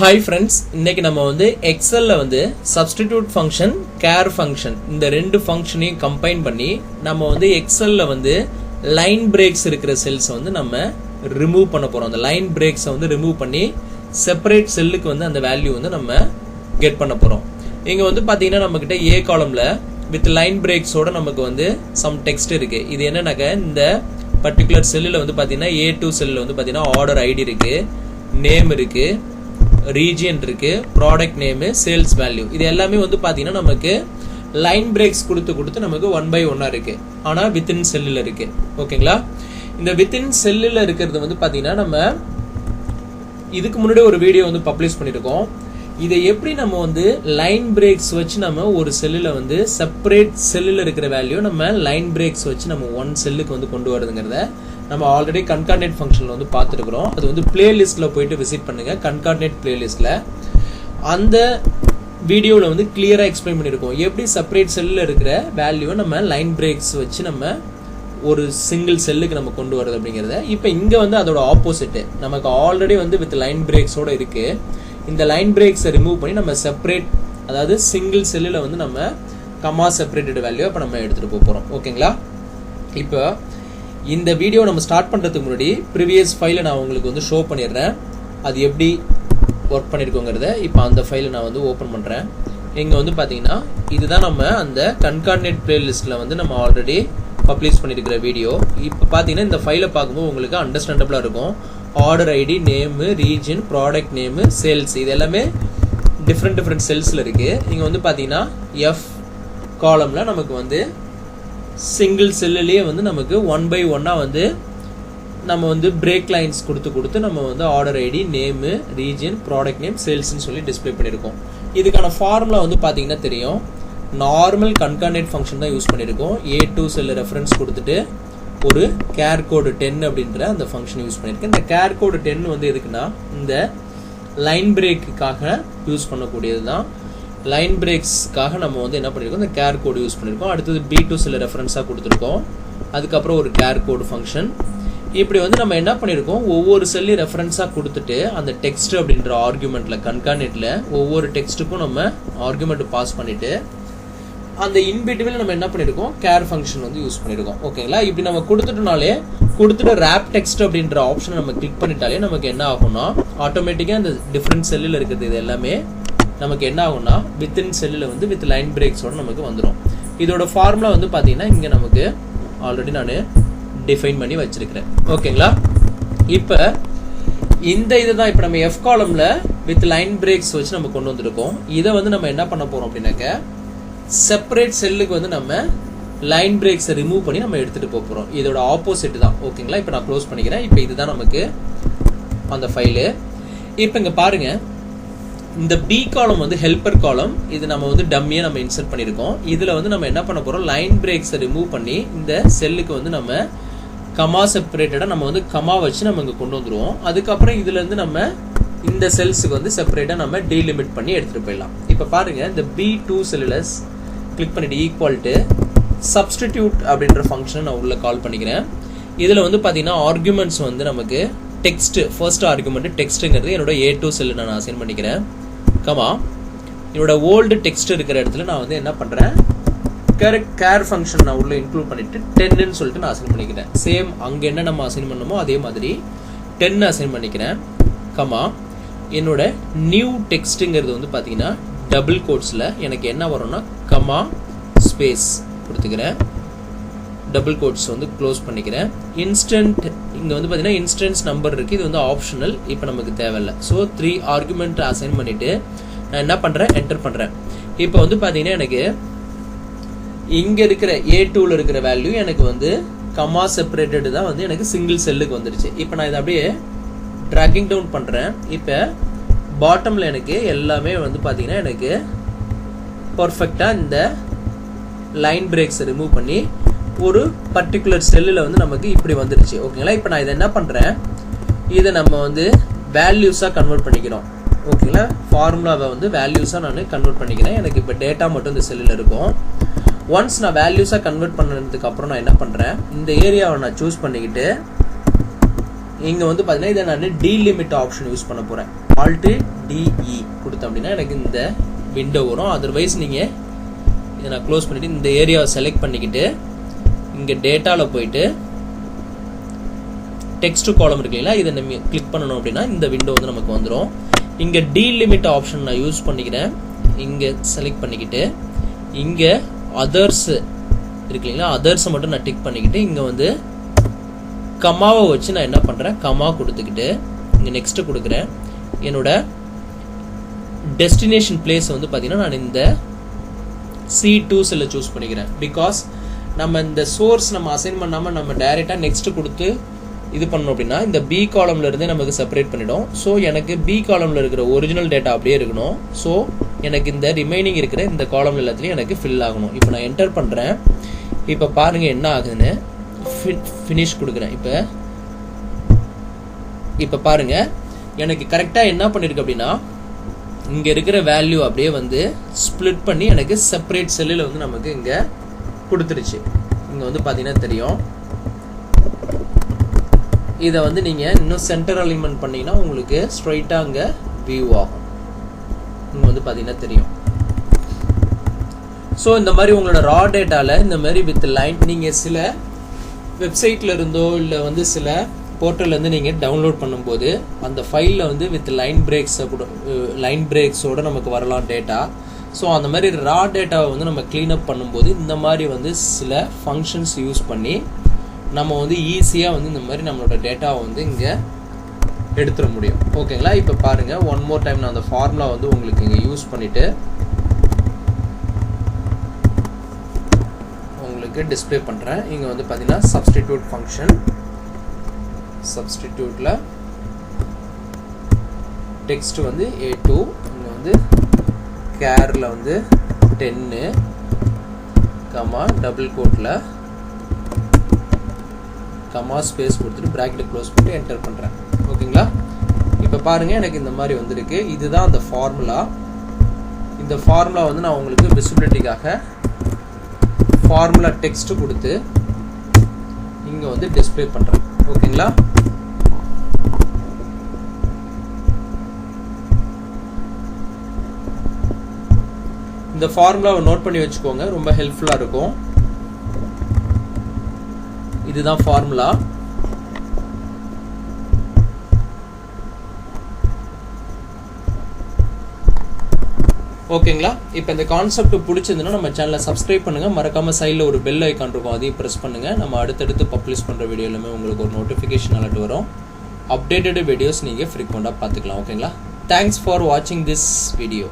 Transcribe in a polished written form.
Hi friends, இன்னைக்கு நம்ம வந்து எக்ஸல்ல வந்து substitute function, care function இந்த ரெண்டு ஃபங்க்ஷனையும் கம்பைன் பண்ணி நம்ம வந்து எக்ஸல்ல வந்து லைன் பிரேக்ஸ் இருக்கிற செல்ஸ் வந்து நம்ம ரிமூவ் பண்ண போறோம். அந்த லைன் பிரேக்ஸை வந்து ரிமூவ் பண்ணி செப்பரேட் செல்லுக்கு வந்து அந்த வேல்யூ வந்து நம்ம கெட் பண்ண போறோம். இங்க வந்து பாத்தீங்கன்னா நம்ம கிட்ட A காலம்ல வித் லைன் பிரேக்ஸோட நமக்கு வந்து சம் டெக்ஸ்ட் இருக்கு. இது என்னன்னாக்க இந்த பர்டிகுலர் செல்லுல வந்து பாத்தீங்கன்னா A2 செல்லுல வந்து பாத்தீங்கன்னா ஆர்டர் ஐடி இருக்கு, நேம் இருக்கு, ரீஜியன் இருக்கு, ப்ராடக்ட் நேம், சேல்ஸ் வேல்யூ. இது எல்லாமே வந்து பாத்தீங்கன்னா நமக்கு லைன் பிரேக்ஸ் கொடுத்து நமக்கு 1 by 1 இருக்கு. ஆனா வித்தின் செல்லுல இருக்கு. ஓகேங்களா? இந்த வித்தின் செல்லுல இருக்கிறது வந்து பாத்தீங்கன்னா நம்ம இதுக்கு முன்னாடி ஒரு வீடியோ வந்து பப்ளிஷ் பண்ணிருக்கோம். இதை எப்படி நம்ம வந்து லைன் பிரேக்ஸ் வச்சு நம்ம ஒரு செல்லுல வந்து செப்பரேட் செல்லுல இருக்கிற வேல்யூ நம்ம லைன் பிரேக்ஸ் வச்சு நம்ம ஒன் செல்லுக்கு வந்து கொண்டு வரதுங்கிறத நம்ம ஆல்ரெடி கன்கார்டினேட் ஃபங்க்ஷன்ல வந்து பார்த்துருக்கிறோம். அது வந்து பிளேலிஸ்ட்ல போயிட்டு விசிட் பண்ணுங்க. கன்கார்டினேட் பிளேலிஸ்ட்ல அந்த வீடியோவில் வந்து கிளியரா எக்ஸ்பிளைன் பண்ணியிருக்கோம். எப்படி செப்பரேட் செல்லில் இருக்கிற வேல்யூவை நம்ம லைன் பிரேக்ஸ் வச்சு நம்ம ஒரு சிங்கிள் செல்லுக்கு நம்ம கொண்டு வரது அப்படிங்கிறத. இப்போ இங்க வந்து அதோட ஆப்போசிட் நமக்கு ஆல்ரெடி வந்து வித் லைன் பிரேக்ஸோட இருக்கு. இந்த லைன் பிரேக்ஸை ரிமூவ் பண்ணி நம்ம செப்பரேட், அதாவது சிங்கிள் செல்லில் வந்து நம்ம கமா செப்பரேட்டட் வேல்யூ இப்போ நம்ம எடுத்துட்டு போறோம். ஓகேங்களா? இப்போ இந்த வீடியோ நம்ம ஸ்டார்ட் பண்றதுக்கு முன்னாடி ப்ரீவியஸ் ஃபைலை நான் உங்களுக்கு வந்து ஷோ பண்ணிடுறேன். அது எப்படி ஒர்க் பண்ணிருக்கோங்கிறத. இப்போ அந்த ஃபைலை நான் வந்து ஓப்பன் பண்றேன். இங்க வந்து பாத்தீங்கன்னா இதுதான் நம்ம அந்த கன்கார்டினேட் பிளேலிஸ்ட்ல வந்து நம்ம ஆல்ரெடி பப்ளிஷ் பண்ணிருக்கிற வீடியோ. இப்போ பாத்தீங்கன்னா இந்த ஃபைலை பார்க்கும்போது உங்களுக்கு அண்டர்ஸ்டாண்டபிளா இருக்கும். Order ID, name, region, product name, sales, இது எல்லாமே டிஃப்ரெண்ட் செல்ஸ்ல இருக்கு. இங்க வந்து பாத்தீங்கன்னா F காலம்ல நமக்கு வந்து சிங்கிள் செல்லுலயே வந்து நமக்கு 1 by 1 வந்து நம்ம வந்து பிரேக் லைன்ஸ் கொடுத்து நம்ம வந்து order ID, name, region, product name, சேல்ஸ்னு சொல்லி டிஸ்பிளே பண்ணியிருக்கோம். இதுக்கான ஃபார்முலா வந்து பாத்தீங்கன்னா தெரியும். நார்மல் கன்கார்டினேட் ஃபங்க்ஷன் தான் யூஸ் பண்ணியிருக்கோம். A2 செல் ரெஃபரன்ஸ் கொடுத்துட்டு ஒரு கேர் கோடு 10 அப்படின்ற அந்த ஃபங்க்ஷன் யூஸ் பண்ணியிருக்கேன். இந்த கேர் கோடு 10 வந்து எதுக்குன்னா இந்த லைன் பிரேக்குக்காக யூஸ் பண்ணக்கூடியது தான். லைன் பிரேக்ஸ்க்காக நம்ம வந்து என்ன பண்ணிருக்கோம், இந்த கேர் கோடு யூஸ் பண்ணிருக்கோம். அடுத்தது B2 சில ரெஃபரன்ஸா கொடுத்துருக்கோம். அதுக்கப்புறம் ஒரு கேர் கோடு ஃபங்க்ஷன். இப்படி வந்து நம்ம என்ன பண்ணிருக்கோம், ஒவ்வொரு செல்லி ரெஃபரன்ஸா கொடுத்துட்டு அந்த டெக்ஸ்ட் அப்படின்ற ஆர்குமெண்ட்ல கன்கார்டினேட்ல ஒவ்வொரு டெக்ஸ்ட்டுக்கும் நம்ம ஆர்குமெண்ட் பாஸ் பண்ணிட்டு அந்த இன்பிட்வீன் நம்ம என்ன பண்ணிருக்கோம், கேர் ஃபங்க்ஷன் வந்து யூஸ் பண்ணிருக்கோம். ஓகேங்களா? இப்படி நம்ம கொடுத்துட்டோம்னாலே கொடுத்துட்டு ரேப் டெக்ஸ்ட் அப்படின்ற ஆப்ஷனை நம்ம கிளிக் பண்ணிட்டாலே நமக்கு என்ன ஆகும்னா ஆட்டோமேட்டிக்கா இந்த டிஃபரெண்ட் செல்லில் இருக்கிறது இது எல்லாமே நமக்கு என்ன ஆகும்னா வித்தின் செல்லில் வந்து வித் லைன் பிரேக்ஸோட நமக்கு வந்துடும். இதோட ஃபார்முலா வந்து பாத்தீங்கன்னா இங்க நமக்கு ஆல்ரெடி நான் டிஃபைன் பண்ணி வச்சிருக்கிறேன். ஓகேங்களா? இப்ப இந்த இதுதான் இப்ப நம்ம F காலம்ல வித் லைன் பிரேக்ஸ் வச்சு நம்ம கொண்டு வந்திருக்கோம். இதை வந்து நம்ம என்ன பண்ண போறோம் அப்படின்னாக்க செப்பரேட் செல்லுக்கு வந்து நம்ம லைன் பிரேக்ஸை ரிமூவ் பண்ணி நம்ம எடுத்துட்டு போறோம். இதோட ஆப்போசிட் தான். ஓகேங்களா? இப்ப நான் க்ளோஸ் பண்ணிக்கிறேன். இப்ப இதுதான் நமக்கு அந்த ஃபைலு. இப்ப இங்க பாருங்க, இந்த B காலம் வந்து ஹெல்பர் காலம். இது நம்ம வந்து டம்மியா நம்ம இன்சர்ட் பண்ணிருக்கோம். இதுல வந்து நம்ம என்ன பண்ண போறோம், லைன் பிரேக்ஸை ரிமூவ் பண்ணி இந்த செல்லுக்கு வந்து நம்ம கமா செப்பரேட்டடா நம்ம வந்து கமா வச்சு நம்ம இங்க கொண்டு வந்துருவோம். அதுக்கப்புறம் இதுல இருந்து நம்ம இந்த செல்ஸுக்கு வந்து செப்பரேட்டா நம்ம டீலிமிட் பண்ணி எடுத்துட்டு போயிடலாம். இப்ப பாருங்க, இந்த B2 செல்லுல கிளிக் பண்ணிட்டு ஈக்குவல் டு சப்ஸ்டிடியூட் அப்படின்ற ஃபங்க்ஷனை நான் உள்ள கால் பண்ணிக்கிறேன். இதுல வந்து பாத்தீங்கன்னா ஆர்குமெண்ட்ஸ் வந்து நமக்கு டெக்ஸ்ட், ஃபர்ஸ்ட் ஆர்குமெண்ட் டெக்ஸ்ட்ங்கிறது என்னோட A2 செல் நான் அசைன் பண்ணிக்கிறேன். கமா என்னோட ஓல்டு டெக்ஸ்ட் இருக்கிற இடத்துல நான் வந்து என்ன பண்றேன், கேர் ஃபங்க்ஷன் நான் உள்ள இன்க்ளூட் பண்ணிட்டு 10ன்னு சொல்லிட்டு நான் அசைன் பண்ணிக்கிறேன். சேம் அங்க என்ன நம்ம அசைன் பண்ணமோ அதே மாதிரி 10 அசைன் பண்ணிக்கிறேன். கமா என்னோட நியூ டெக்ஸ்ட்ங்கிறது வந்து பாத்தீங்கன்னா டபுள் கோட்ஸ்ல எனக்கு என்ன வரும்னா கமா ஸ்பேஸ் கொடுத்துக்கிறேன். டபுள் கோட்ஸ் வந்து க்ளோஸ் பண்ணிக்கிறேன். இன்ஸ்டன்ட் இங்க வந்து பாத்தீங்கன்னா இன்ஸ்டன்ஸ் நம்பர் இருக்கு. இது வந்து ஆப்ஷனல், இப்போ நமக்கு தேவையில்லை. ஸோ 3 ஆர்குமெண்ட் அசைன் பண்ணிட்டு நான் என்ன பண்றேன், என்டர் பண்றேன். இப்போ வந்து பாத்தீங்கன்னா எனக்கு இங்க இருக்கிற A2ல இருக்கிற வேல்யூ எனக்கு வந்து கமா செப்பரேட்டட் தான் வந்து எனக்கு சிங்கிள் செல்லுக்கு வந்துருச்சு. இப்போ நான் இதை அப்படியே டிராகிங் டவுன் பண்றேன். இப்போ பாட்டம்ல எனக்கு எல்லாமே வந்து பாத்தீங்கன்னா எனக்கு பர்ஃபெக்டா இந்த லைன் பிரேக்ஸ் ரிமூவ் பண்ணி ஒரு பர்டிகுலர் செல்லுல வந்து நமக்கு இப்படி வந்துருச்சு. ஓகேங்களா? இப்போ நான் இதை என்ன பண்றேன், இதை நம்ம வந்து வேல்யூஸா கன்வெர்ட் பண்ணிக்கிறோம். ஓகேங்களா? ஃபார்முலாவை வந்து வேல்யூஸா நான் கன்வெர்ட் பண்ணிக்கிறேன். எனக்கு இப்போ டேட்டா மட்டும் இந்த செல்லுல இருக்கும். ஒன்ஸ் நான் வேல்யூஸா கன்வெர்ட் பண்ணதுக்கு அப்புறம் நான் என்ன பண்றேன், இந்த ஏரியாவை நான் சூஸ் பண்ணிக்கிட்டு இங்க வந்து பாத்தீங்கன்னா இதை நான் டீலிமிட் ஆப்ஷன் யூஸ் பண்ண போறேன். Alt DE கொடுத்தேன் அப்படின்னா எனக்கு இந்த விண்டோ வரும். அதர்வைஸ் நீங்கள் இதை நான் க்ளோஸ் பண்ணிவிட்டு இந்த ஏரியாவை செலக்ட் பண்ணிக்கிட்டு இங்கே டேட்டாவில் போயிட்டு டெக்ஸ்ட் காலம் இருக்கு இல்லைங்களா, இதை நம்ம கிளிக் பண்ணணும் அப்படின்னா இந்த விண்டோ வந்து நமக்கு வந்துடும். இங்கே டீலிமிட் ஆப்ஷன் நான் யூஸ் பண்ணிக்கிறேன். இங்கே செலக்ட் பண்ணிக்கிட்டு இங்கே அதர்ஸ் இருக்கு இல்லைங்களா, அதர்ஸை மட்டும் நான் டிக் பண்ணிக்கிட்டு இங்கே வந்து கமாவை வச்சு நான் என்ன பண்ணுறேன், கமா கொடுத்துக்கிட்டு இங்கே நெக்ஸ்ட்டு கொடுக்குறேன். என்னோட டெஸ்டினேஷன் பிளேஸ் வந்து பார்த்தீங்கன்னா நான் இந்த C2 செல்லை சூஸ் பண்ணிக்கிறேன். பிகாஸ் நம்ம இந்த சோர்ஸ் நம்ம அசைன் பண்ணாமல் நம்ம டைரெக்டாக நெக்ஸ்ட்டு கொடுத்து இது பண்ணணும் அப்படின்னா இந்த பி காலம்ல இருந்தே நமக்கு செப்பரேட் பண்ணிடும். ஸோ எனக்கு பி காலம்ல இருக்கிற ஒரிஜினல் டேட்டா அப்படியே இருக்கணும். ஸோ எனக்கு இந்த ரிமைனிங் இருக்கிற இந்த காலம் எல்லாத்துலேயும் எனக்கு ஃபில் ஆகணும். இப்போ நான் என்டர் பண்ணுறேன். இப்போ பாருங்க என்ன ஆகுதுன்னு. ஃபினிஷ் கொடுக்குறேன். இப்போ பாருங்க எனக்கு கரெக்டாக என்ன பண்ணிருக்கு அப்படின்னா இங்கே இருக்கிற வேல்யூ அப்படியே வந்து ஸ்ப்ளிட் பண்ணி எனக்கு செப்பரேட் செல்லில் வந்து நமக்கு இங்கே கொடுத்துருச்சு. இங்கே வந்து பார்த்தீங்கன்னா தெரியும். இதை வந்து நீங்கள் இன்னும் சென்டர் அலைன்மெண்ட் பண்ணிங்கன்னா உங்களுக்கு ஸ்ட்ரைட்டாக அங்கே வியூ ஆகும். இங்கே வந்து பார்த்தீங்கன்னா தெரியும். ஸோ இந்த மாதிரி உங்களோட ரா டேட்டாவில் இந்த மாதிரி வித் லைன் நீங்கள் சில வெப்சைட்டில் இருந்தோ இல்லை வந்து சில போர்ட்டல்லேருந்து நீங்கள் டவுன்லோட் பண்ணும்போது அந்த ஃபைலில் வந்து வித் லைன் பிரேக்ஸோடு நமக்கு வரலாம் டேட்டா. ஸோ அந்த மாதிரி ரா டேட்டாவை வந்து நம்ம க்ளீனப் பண்ணும்போது இந்த மாதிரி வந்து சில ஃபங்க்ஷன்ஸ் யூஸ் பண்ணி நம்ம வந்து ஈஸியாக வந்து இந்த மாதிரி நம்மளோட டேட்டாவை வந்து இங்கே எடுத்துட முடியும். ஓகேங்களா? இப்போ பாருங்கள் ஒன் மோர் டைம் நான் அந்த ஃபார்முலா வந்து உங்களுக்கு இங்கே யூஸ் பண்ணிவிட்டு உங்களுக்கு டிஸ்பிளே பண்ணுறேன். இங்கே வந்து பார்த்தீங்கன்னா சப்ஸ்டிடியூட் ஃபங்க்ஷன், சப்ஸ்டிடியூட்டில் டெக்ஸ்ட் வந்து A2, இங்கே வந்து கேரில் வந்து 10 கமா டபுள் கோட்டில் கமா ஸ்பேஸ் கொடுத்துட்டு ப்ராக்கெட்டை க்ளோஸ் பண்ணிட்டு என்டர் பண்ணுறேன். ஓகேங்களா? இப்போ பாருங்கள் எனக்கு இந்த மாதிரி வந்திருக்கு. இதுதான் அந்த ஃபார்முலா. இந்த ஃபார்முலா வந்து நான் உங்களுக்கு விசிபிலிட்டிக்காக ஃபார்முலா டெக்ஸ்ட் கொடுத்து இங்கே வந்து டிஸ்பிளே பண்ணுறேன். ஓகேங்களா? இந்த ஃபார்முலாவை நோட் பண்ணி வச்சுக்கோங்க, ரொம்ப ஹெல்ப்ஃபுல்லாக இருக்கும். இதுதான் ஃபார்முலா. ஓகேங்களா? இப்போ இந்த கான்செப்ட் பிடிச்சிருந்ததுன்னா நம்ம சேனலை சப்ஸ்கிரைப் பண்ணுங்கள். மறக்காமல் சைடில் ஒரு பெல் ஐக்கான் இருக்கும், அதையும் ப்ரெஸ் பண்ணுங்கள். நம்ம அடுத்தடுத்து பப்ளிஷ் பண்ணுற வீடியோ எல்லாமே உங்களுக்கு ஒரு நோட்டிஃபிகேஷன் அலர்ட் வரும். அப்டேட்டட் வீடியோஸ் நீங்கள் ஃப்ரீக்வெண்ட்டாக பார்த்துக்கலாம். ஓகேங்களா? தேங்க்ஸ் ஃபார் வாட்சிங் திஸ் வீடியோ.